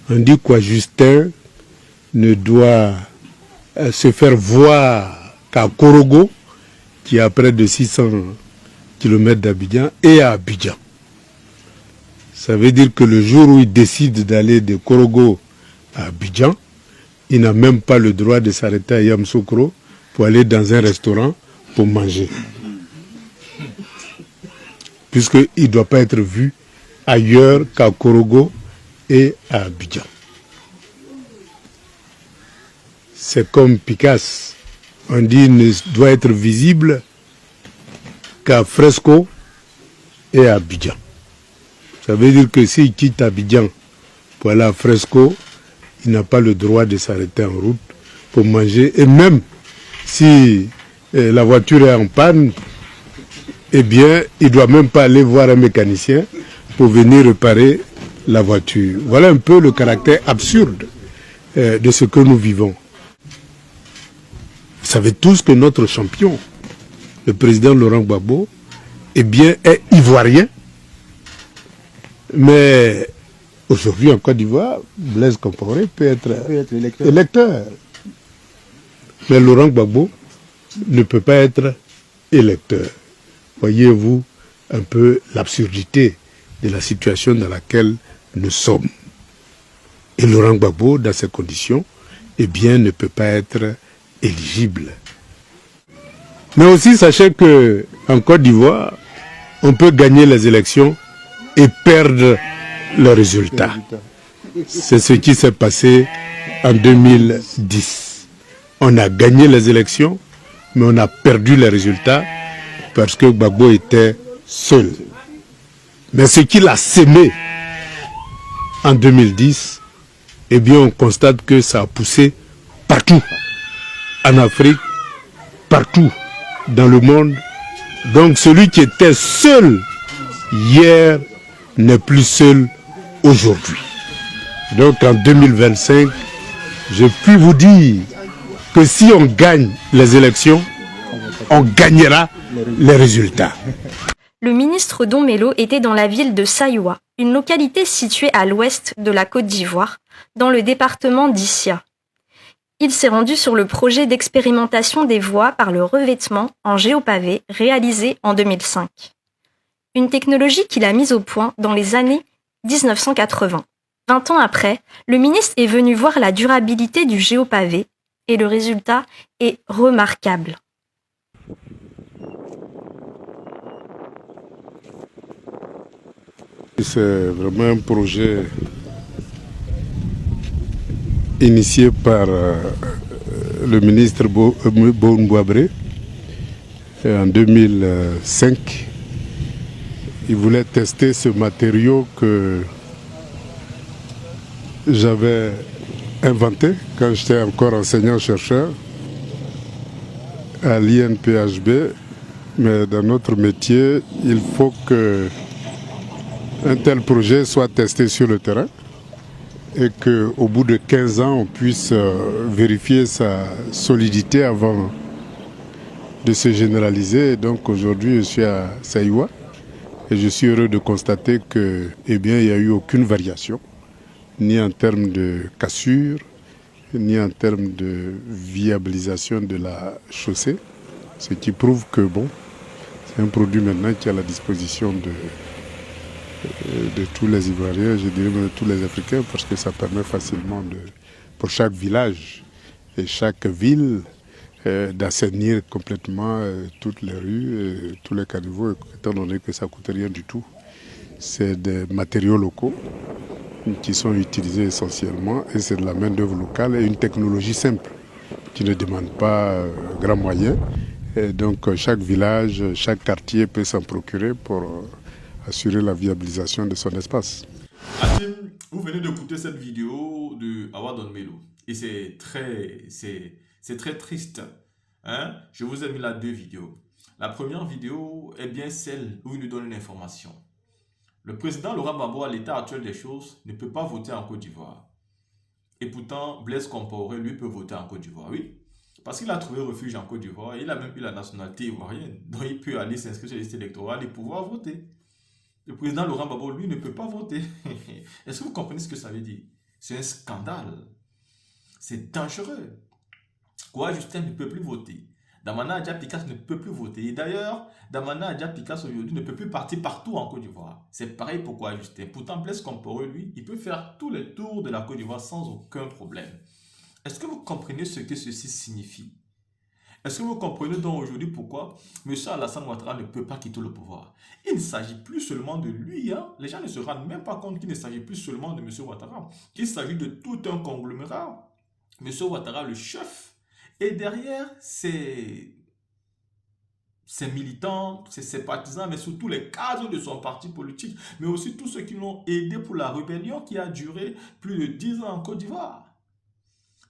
On dit quoi, Justin ne doit se faire voir qu'à Korogo, qui est à près de 600 km d'Abidjan, et à Abidjan. Ça veut dire que le jour où il décide d'aller de Korogo à Abidjan, il n'a même pas le droit de s'arrêter à Yamoussoukro pour aller dans un restaurant pour manger. Puisqu'il ne doit pas être vu ailleurs qu'à Korogo et à Abidjan. C'est comme Picasso. On dit qu'il ne doit être visible qu'à Fresco et à Abidjan. Ça veut dire que s'il quitte Abidjan pour aller à Fresco, il n'a pas le droit de s'arrêter en route pour manger. Et même si la voiture est en panne, eh bien, il ne doit même pas aller voir un mécanicien pour venir réparer la voiture. Voilà un peu le caractère absurde de ce que nous vivons. Vous savez tous que notre champion, le président Laurent Gbagbo, eh bien, est ivoirien. Mais aujourd'hui, en Côte d'Ivoire, Blaise Compaoré peut être électeur. Mais Laurent Gbagbo ne peut pas être électeur. Voyez-vous un peu l'absurdité de la situation dans laquelle nous sommes. Et Laurent Gbagbo, dans ces conditions, eh bien, ne peut pas être éligible. Mais aussi, sachez qu'en Côte d'Ivoire, on peut gagner les élections et perdre le résultat. C'est ce qui s'est passé en 2010. On a gagné les élections, mais on a perdu les résultats parce que Gbagbo était seul. Mais ce qu'il a sémé en 2010, eh bien, on constate que ça a poussé partout, en Afrique, partout dans le monde. Donc celui qui était seul hier n'est plus seul aujourd'hui. Donc en 2025, je puis vous dire que si on gagne les élections, on gagnera les résultats. Le ministre Don Melo était dans la ville de Sayoua, une localité située à l'ouest de la Côte d'Ivoire, dans le département d'Issia. Il s'est rendu sur le projet d'expérimentation des voies par le revêtement en géopavé réalisé en 2005. Une technologie qu'il a mise au point dans les années 1980. 20 ans après, le ministre est venu voir la durabilité du géopavé et le résultat est remarquable. C'est vraiment un projet initié par le ministre Boun Boabré en 2005. Il voulait tester ce matériau que j'avais inventé quand j'étais encore enseignant-chercheur à l'INPHB. Mais dans notre métier, il faut que un tel projet soit testé sur le terrain et qu'au bout de 15 ans, on puisse vérifier sa solidité avant de se généraliser. Et donc aujourd'hui, je suis à Sayoua et je suis heureux de constater que, eh bien, il n'y a eu aucune variation, ni en termes de cassure, ni en termes de viabilisation de la chaussée, ce qui prouve que bon, c'est un produit maintenant qui est à la disposition de tous les Ivoiriens, je dirais même de tous les Africains, parce que ça permet facilement pour chaque village et chaque ville d'assainir complètement toutes les rues, tous les caniveaux, étant donné que ça ne coûte rien du tout. C'est des matériaux locaux qui sont utilisés essentiellement et c'est de la main-d'œuvre locale et une technologie simple qui ne demande pas grand moyen. Et donc chaque village, chaque quartier peut s'en procurer pour assurer la viabilisation de son espace. Atim, vous venez d'écouter cette vidéo de Awa Don Melo et c'est très triste. Hein? Je vous ai mis là 2 vidéos. La première vidéo est bien celle où il nous donne une information. Le président Laurent Gbagbo, à l'état actuel des choses, ne peut pas voter en Côte d'Ivoire. Et pourtant, Blaise Compaoré, lui, peut voter en Côte d'Ivoire, oui. Parce qu'il a trouvé refuge en Côte d'Ivoire, il a même eu la nationalité ivoirienne. Donc il peut aller s'inscrire sur les listes électorales et pouvoir voter. Le président Laurent Gbagbo, lui, ne peut pas voter. Est-ce que vous comprenez ce que ça veut dire? C'est un scandale. C'est dangereux. Quoi, Justin ne peut plus voter. Damana Adja Picasso ne peut plus voter. Et d'ailleurs, Damana Adja Picasso aujourd'hui ne peut plus partir partout en Côte d'Ivoire. C'est pareil pour Quoi, Justin. Pourtant, Blaise Compaoré, lui, il peut faire tous les tours de la Côte d'Ivoire sans aucun problème. Est-ce que vous comprenez ce que ceci signifie? Est-ce que vous comprenez donc aujourd'hui pourquoi M. Alassane Ouattara ne peut pas quitter le pouvoir? Il ne s'agit plus seulement de lui. Hein? Les gens ne se rendent même pas compte qu'il ne s'agit plus seulement de M. Ouattara. Il s'agit de tout un conglomérat. M. Ouattara, le chef. Et derrière, ses militants, ses sympathisants, mais surtout les cadres de son parti politique, mais aussi tous ceux qui l'ont aidé pour la rébellion qui a duré plus de 10 ans en Côte d'Ivoire.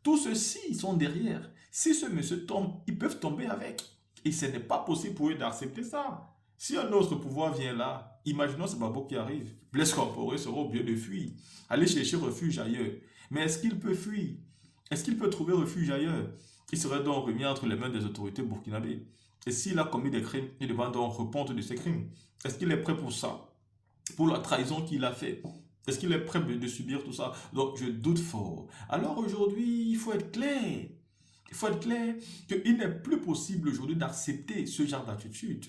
Tous ceux-ci sont derrière. Si ce monsieur tombe, ils peuvent tomber avec. Et ce n'est pas possible pour eux d'accepter ça. Si un autre pouvoir vient là, imaginons ce Babo qui arrive. Blaise Compaoré sera obligé de fuir, aller chercher refuge ailleurs. Mais est-ce qu'il peut fuir? Est-ce qu'il peut trouver refuge ailleurs? Il serait donc remis entre les mains des autorités burkinabées. Et s'il a commis des crimes, il devra donc répondre de ses crimes. Est-ce qu'il est prêt pour ça? Pour la trahison qu'il a fait? Est-ce qu'il est prêt de subir tout ça? Donc, je doute fort. Alors aujourd'hui, il faut être clair. Il faut être clair qu'il n'est plus possible aujourd'hui d'accepter ce genre d'attitude.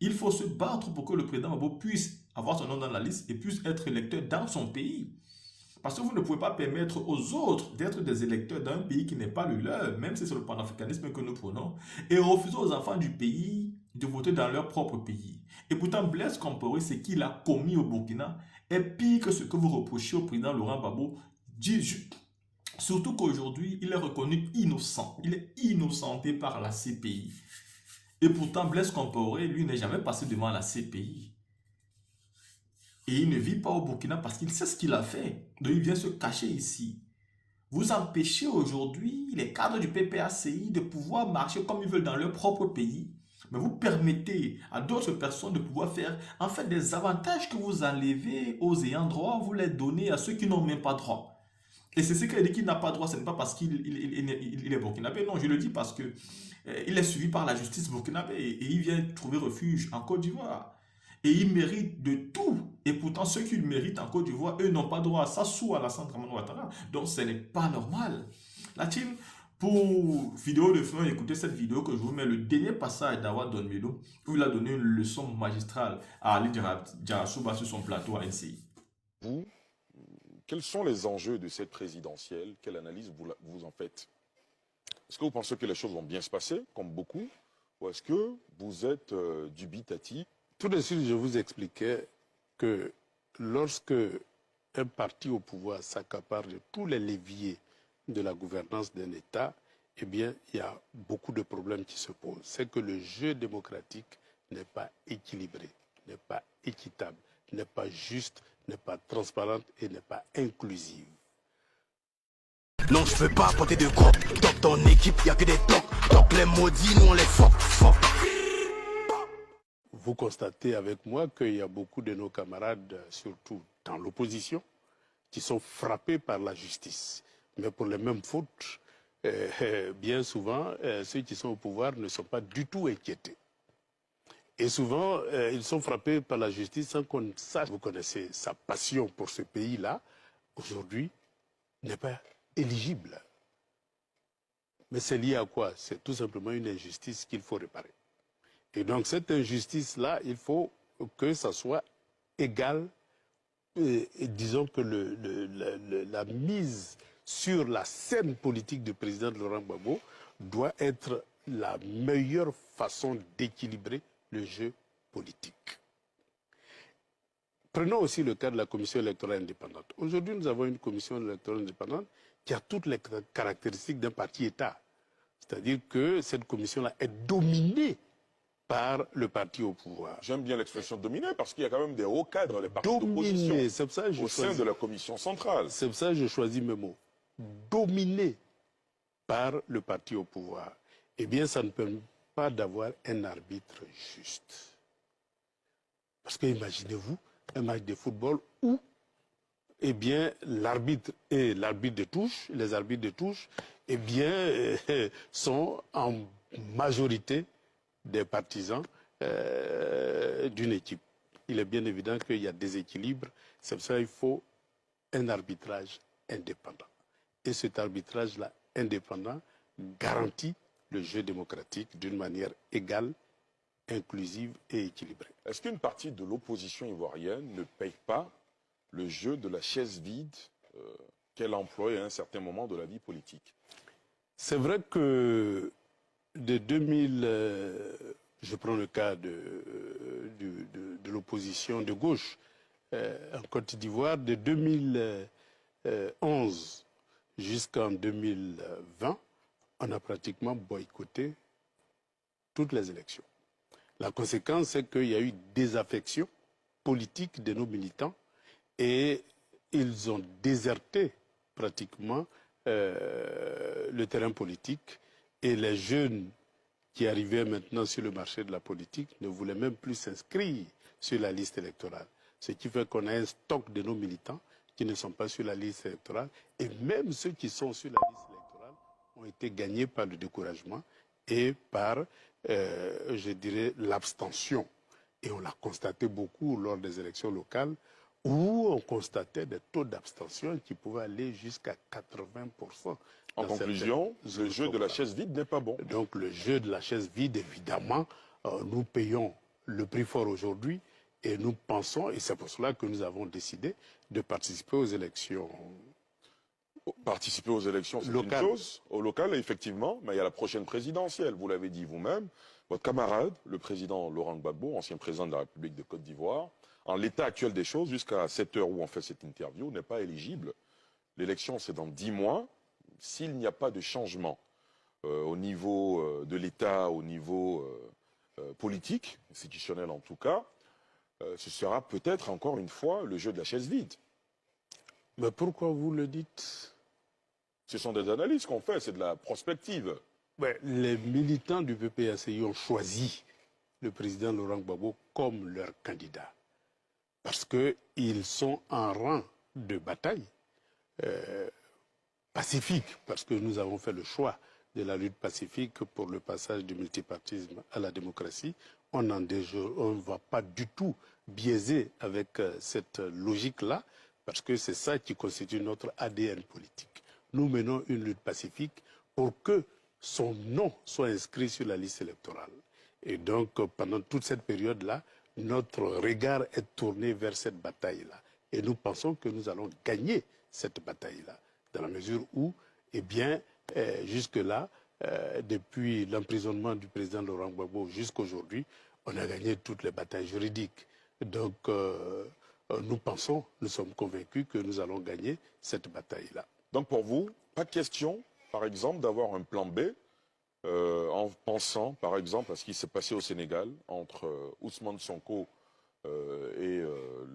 Il faut se battre pour que le président Gbagbo puisse avoir son nom dans la liste et puisse être électeur dans son pays. Parce que vous ne pouvez pas permettre aux autres d'être des électeurs d'un pays qui n'est pas le leur, même si c'est le panafricanisme que nous prenons, et refuser aux enfants du pays de voter dans leur propre pays. Et pourtant, Blaise Compaoré, ce qu'il a commis au Burkina est pire que ce que vous reprochez au président Laurent Gbagbo. Surtout qu'aujourd'hui, il est reconnu innocent. Il est innocenté par la CPI. Et pourtant, Blaise Compaoré, lui, n'est jamais passé devant la CPI. Et il ne vit pas au Burkina parce qu'il sait ce qu'il a fait. Donc il vient se cacher ici. Vous empêchez aujourd'hui les cadres du PPACI de pouvoir marcher comme ils veulent dans leur propre pays. Mais vous permettez à d'autres personnes de pouvoir faire en fait des avantages que vous enlevez aux ayants droit, vous les donnez à ceux qui n'ont même pas droit. Et c'est ce qu'il dit qu'il n'a pas droit, ce n'est pas parce qu'il est burkinabé. Non, je le dis parce que il est suivi par la justice burkinabé et il vient trouver refuge en Côte d'Ivoire. Et il mérite de tout. Et pourtant, ceux qui le méritent en Côte d'Ivoire, eux n'ont pas droit à ça sous Alassane Ouattara. Donc, ce n'est pas normal. La team, pour vidéo de fin, écoutez cette vidéo que je vous mets, le dernier passage d'Awa Don Melo, où il a donné une leçon magistrale à Ali Djarasouba sur son plateau à NCI. Vous, quels sont les enjeux de cette présidentielle? Quelle analyse vous en faites? Est-ce que vous pensez que les choses vont bien se passer, comme beaucoup? Ou est-ce que vous êtes dubitatif? Tout de suite, je vous expliquais que lorsque un parti au pouvoir s'accapare de tous les leviers de la gouvernance d'un État, eh bien, il y a beaucoup de problèmes qui se posent. C'est que le jeu démocratique n'est pas équilibré, n'est pas équitable, n'est pas juste, n'est pas transparente et n'est pas inclusive. Non, je veux pas porter de gros. Dans ton équipe, il n'y a que des tocs. Donc les maudits, nous on les fuck. Vous constatez avec moi qu'il y a beaucoup de nos camarades, surtout dans l'opposition, qui sont frappés par la justice. Mais pour les mêmes fautes, bien souvent, ceux qui sont au pouvoir ne sont pas du tout inquiétés. Et souvent, ils sont frappés par la justice sans qu'on sache. Vous connaissez sa passion pour ce pays-là, aujourd'hui, n'est pas éligible. Mais c'est lié à quoi? C'est tout simplement une injustice qu'il faut réparer. Et donc cette injustice-là, il faut que ça soit égal. Et disons que la mise sur la scène politique du président Laurent Gbagbo doit être la meilleure façon d'équilibrer le jeu politique. Prenons aussi le cas de la commission électorale indépendante. Aujourd'hui, nous avons une commission électorale indépendante qui a toutes les caractéristiques d'un parti-État. C'est-à-dire que cette commission-là est dominée par le parti au pouvoir. J'aime bien l'expression dominée parce qu'il y a quand même des hauts cadres dans les partis d'opposition au sein de la commission centrale. C'est pour ça que je choisis mes mots. Dominé par le parti au pouvoir. Eh bien, ça ne permet pas d'avoir un arbitre juste. Parce que imaginez-vous un match de football où eh bien, l'arbitre et l'arbitre de touche, les arbitres de touche, eh bien, sont en majorité des partisans d'une équipe. Il est bien évident qu'il y a des équilibres. C'est pour ça qu'il faut un arbitrage indépendant. Et cet arbitrage-là indépendant garantit le jeu démocratique d'une manière égale, inclusive et équilibrée. Est-ce qu'une partie de l'opposition ivoirienne ne paye pas le jeu de la chaise vide qu'elle emploie à un certain moment de la vie politique? C'est vrai que de 2000, je prends le cas de l'opposition de gauche en Côte d'Ivoire, de 2011 jusqu'en 2020, on a pratiquement boycotté toutes les élections. La conséquence, c'est qu'il y a eu désaffection politique de nos militants et ils ont déserté pratiquement le terrain politique et les jeunes qui arrivaient maintenant sur le marché de la politique ne voulaient même plus s'inscrire sur la liste électorale. Ce qui fait qu'on a un stock de nos militants qui ne sont pas sur la liste électorale et même ceux qui sont sur la liste électorale ont été gagnés par le découragement et par, je dirais, l'abstention. Et on l'a constaté beaucoup lors des élections locales où on constatait des taux d'abstention qui pouvaient aller jusqu'à 80%. En conclusion, le jeu de la chaise vide n'est pas bon. Donc le jeu de la chaise vide, évidemment, nous payons le prix fort aujourd'hui et nous pensons, et c'est pour cela que nous avons décidé de participer aux élections. Participer aux élections, c'est une chose. Au local, effectivement, mais il y a la prochaine présidentielle. Vous l'avez dit vous-même. Votre camarade, le président Laurent Gbagbo, ancien président de la République de Côte d'Ivoire, en l'état actuel des choses, jusqu'à cette heure où on fait cette interview, n'est pas éligible. L'élection, c'est dans 10 mois. S'il n'y a pas de changement au niveau de l'État, au niveau politique, institutionnel en tout cas, ce sera peut-être encore une fois le jeu de la chaise vide. Mais pourquoi vous le dites? Ce sont des analyses qu'on fait, c'est de la prospective. Les militants du PPACI ont choisi le président Laurent Gbagbo comme leur candidat. Parce qu'ils sont en rang de bataille pacifique, parce que nous avons fait le choix de la lutte pacifique pour le passage du multipartisme à la démocratie. On ne va pas du tout biaiser avec cette logique-là, parce que c'est ça qui constitue notre ADN politique. Nous menons une lutte pacifique pour que son nom soit inscrit sur la liste électorale. Et donc, pendant toute cette période-là, notre regard est tourné vers cette bataille-là. Et nous pensons que nous allons gagner cette bataille-là, dans la mesure où, eh bien, jusque-là, depuis l'emprisonnement du président Laurent Gbagbo jusqu'aujourd'hui, on a gagné toutes les batailles juridiques. Donc, nous pensons, nous sommes convaincus que nous allons gagner cette bataille-là. Donc pour vous, pas question, par exemple, d'avoir un plan B en pensant, par exemple, à ce qui s'est passé au Sénégal entre Ousmane Sonko et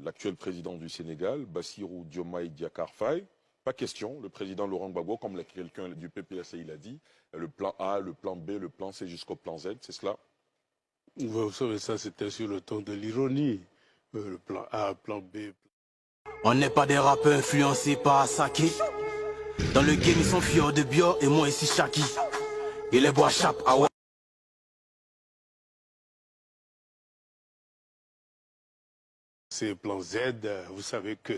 l'actuel président du Sénégal, Bassirou Diomaye Diakhar Faye. Pas question, le président Laurent Gbagbo, comme quelqu'un du PPACI l'a dit, le plan A, le plan B, le plan C jusqu'au plan Z, c'est cela? Vous savez, ça c'était sur le ton de l'ironie. Le plan A, le plan B. On n'est pas des rappeurs influencés par Saki. Dans le game, ils sont fiers de bio et moi ici Shaki. Et les bois chape à ouais. C'est plan Z, vous savez que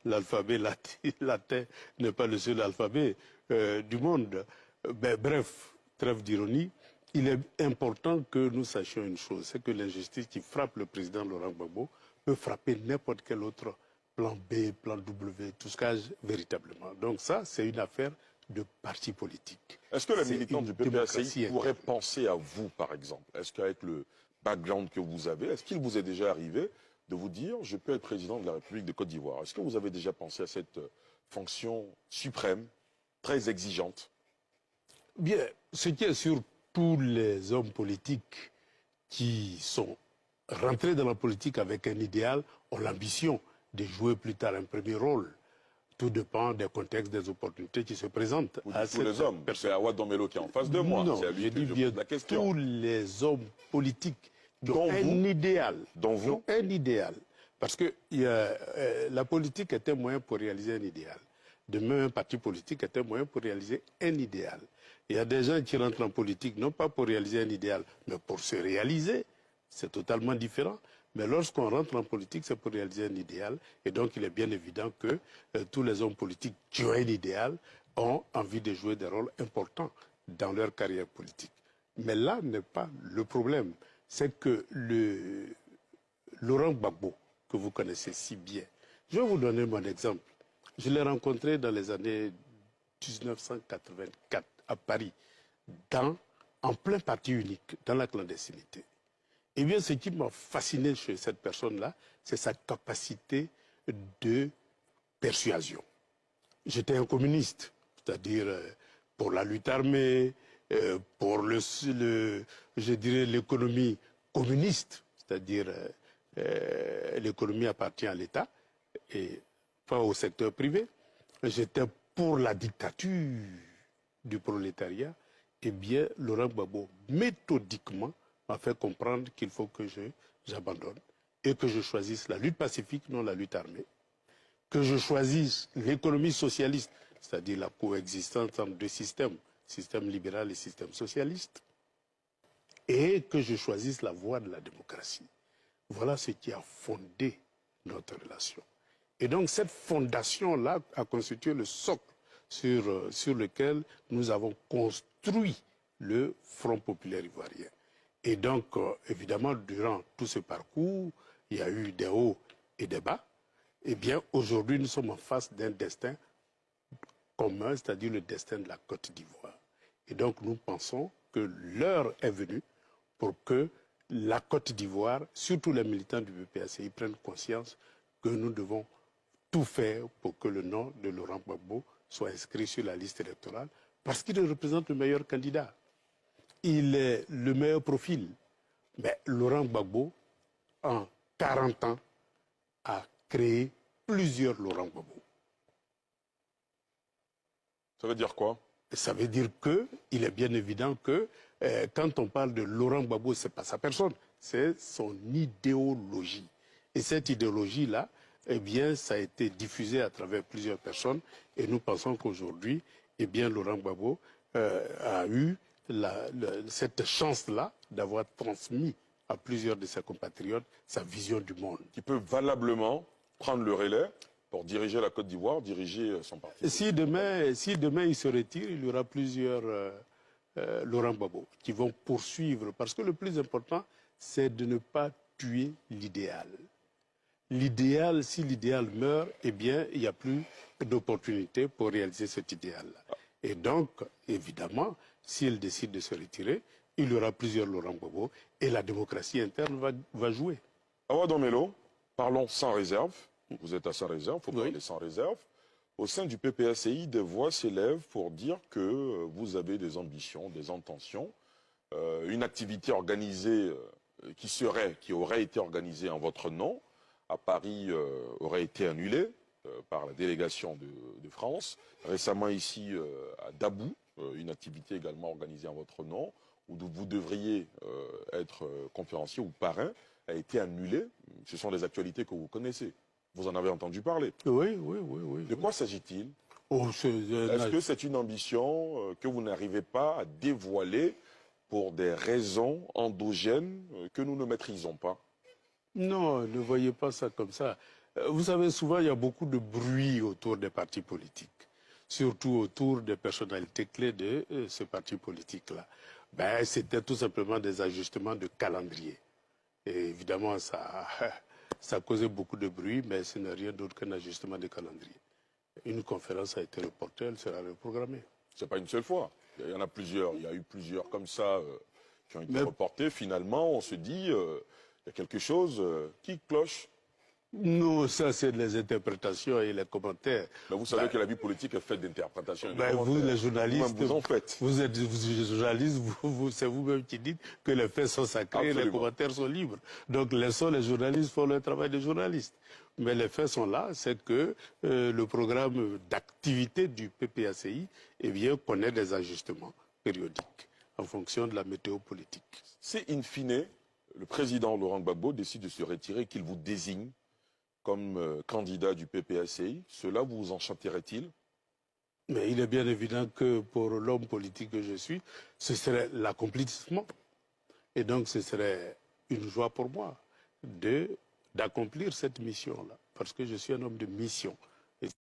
l'alphabet latin n'est pas le seul alphabet du monde. Bref, trêve d'ironie, il est important que nous sachions une chose, c'est que l'injustice qui frappe le président Laurent Gbagbo peut frapper n'importe quel autre plan B, plan W, tout ce cas véritablement. Donc ça, c'est une affaire de parti politique. Est-ce que les militants du PPACI pourraient penser à vous, par exemple? Est-ce qu'avec le background que vous avez, est-ce qu'il vous est déjà arrivé de vous dire « je peux être président de la République de Côte d'Ivoire ». Est-ce que vous avez déjà pensé à cette fonction suprême, très exigeante? Bien, ce qui est sur tous les hommes politiques qui sont rentrés dans la politique avec un idéal ont l'ambition de jouer plus tard un premier rôle. Tout dépend des contextes, des opportunités qui se présentent. Vous dites tous les hommes, c'est Awa Dombello qui est en face de moi. Non, c'est à lui je dis bien la question. Tous les hommes politiques qui ont un idéal. Dont vous? Un idéal. Parce que la politique est un moyen pour réaliser un idéal. De même, un parti politique est un moyen pour réaliser un idéal. Il y a des gens qui rentrent en politique, non pas pour réaliser un idéal, mais pour se réaliser. C'est totalement différent. Mais lorsqu'on rentre en politique, c'est pour réaliser un idéal. Et donc, il est bien évident que tous les hommes politiques qui ont un idéal ont envie de jouer des rôles importants dans leur carrière politique. Mais là n'est pas le problème. C'est que Laurent Gbagbo, que vous connaissez si bien, je vais vous donner mon exemple. Je l'ai rencontré dans les années 1984 à Paris, en plein parti unique, dans la clandestinité. Eh bien, ce qui m'a fasciné chez cette personne-là, c'est sa capacité de persuasion. J'étais un communiste, c'est-à-dire pour la lutte armée, pour je dirais l'économie communiste, c'est-à-dire l'économie appartient à l'État et pas au secteur privé. J'étais pour la dictature du prolétariat. Eh bien, Laurent Gbagbo, méthodiquement, m'a fait comprendre qu'il faut que j'abandonne et que je choisisse la lutte pacifique, non la lutte armée. Que je choisisse l'économie socialiste, c'est-à-dire la coexistence entre deux systèmes, système libéral et système socialiste, et que je choisisse la voie de la démocratie. Voilà ce qui a fondé notre relation. Et donc cette fondation-là a constitué le socle sur lequel nous avons construit le Front populaire ivoirien. Et donc, évidemment, durant tout ce parcours, il y a eu des hauts et des bas. Eh bien, aujourd'hui, nous sommes en face d'un destin commun, c'est-à-dire le destin de la Côte d'Ivoire. Et donc, nous pensons que l'heure est venue pour que la Côte d'Ivoire, surtout les militants du PPACI, prennent conscience que nous devons tout faire pour que le nom de Laurent Gbagbo soit inscrit sur la liste électorale, parce qu'il représente le meilleur candidat. Il est le meilleur profil. Mais Laurent Gbagbo, en 40 ans, a créé plusieurs Laurent Gbagbo. Ça veut dire quoi? Ça veut dire qu'il est bien évident que quand on parle de Laurent Gbagbo, ce n'est pas sa personne, c'est son idéologie. Et cette idéologie-là, eh bien, ça a été diffusé à travers plusieurs personnes. Et nous pensons qu'aujourd'hui, eh bien, Laurent Gbagbo a eu cette chance-là d'avoir transmis à plusieurs de ses compatriotes sa vision du monde. Qui peut valablement prendre le relais pour diriger la Côte d'Ivoire, diriger son parti. Si demain il se retire, il y aura plusieurs Laurent Gbagbo qui vont poursuivre. Parce que le plus important, c'est de ne pas tuer l'idéal. L'idéal, si l'idéal meurt, eh bien, il n'y a plus d'opportunité pour réaliser cet idéal-là. Et donc, évidemment, s'il décide de se retirer, il y aura plusieurs Laurent Gbagbo et la démocratie interne va jouer. Awa Don Melo, parlons sans réserve. Vous êtes à sans réserve, il faut parler sans réserve. Au sein du PPACI, des voix s'élèvent pour dire que vous avez des ambitions, des intentions. Une activité organisée qui aurait été organisée en votre nom à Paris aurait été annulée par la délégation de France. Récemment ici à Dabou, une activité également organisée en votre nom, où vous devriez être conférencier ou parrain, a été annulée. Ce sont des actualités que vous connaissez. Vous en avez entendu parler. Oui. De quoi s'agit-il? Est-ce que c'est une ambition que vous n'arrivez pas à dévoiler pour des raisons endogènes que nous ne maîtrisons pas? Non, ne voyez pas ça comme ça. Vous savez, souvent, il y a beaucoup de bruit autour des partis politiques, surtout autour des personnalités clés de ce parti politique-là. Ben, c'était tout simplement des ajustements de calendrier. Et évidemment, ça causait beaucoup de bruit, mais ce n'est rien d'autre qu'un ajustement de calendrier. Une conférence a été reportée, elle sera reprogrammée. C'est pas une seule fois. Il y en a plusieurs. Il y a eu plusieurs comme ça qui ont été reportés. Finalement, on se dit, il y a quelque chose qui cloche. Non, ça c'est les interprétations et les commentaires. Mais vous savez que la vie politique est faite d'interprétations. Vous, les journalistes, vous en faites. Vous êtes journalistes, c'est vous-même qui dites que les faits sont sacrés et les commentaires sont libres. Donc les journalistes font leur travail de journalistes. Mais les faits sont là, c'est que le programme d'activité du PPACI connaît des ajustements périodiques en fonction de la météo politique. Si in fine, le président Laurent Gbagbo décide de se retirer et qu'il vous désigne comme candidat du PPACI, cela vous enchanterait-il? Mais il est bien évident que pour l'homme politique que je suis, ce serait l'accomplissement. Et donc ce serait une joie pour moi. d'accomplir cette mission-là, parce que je suis un homme de mission.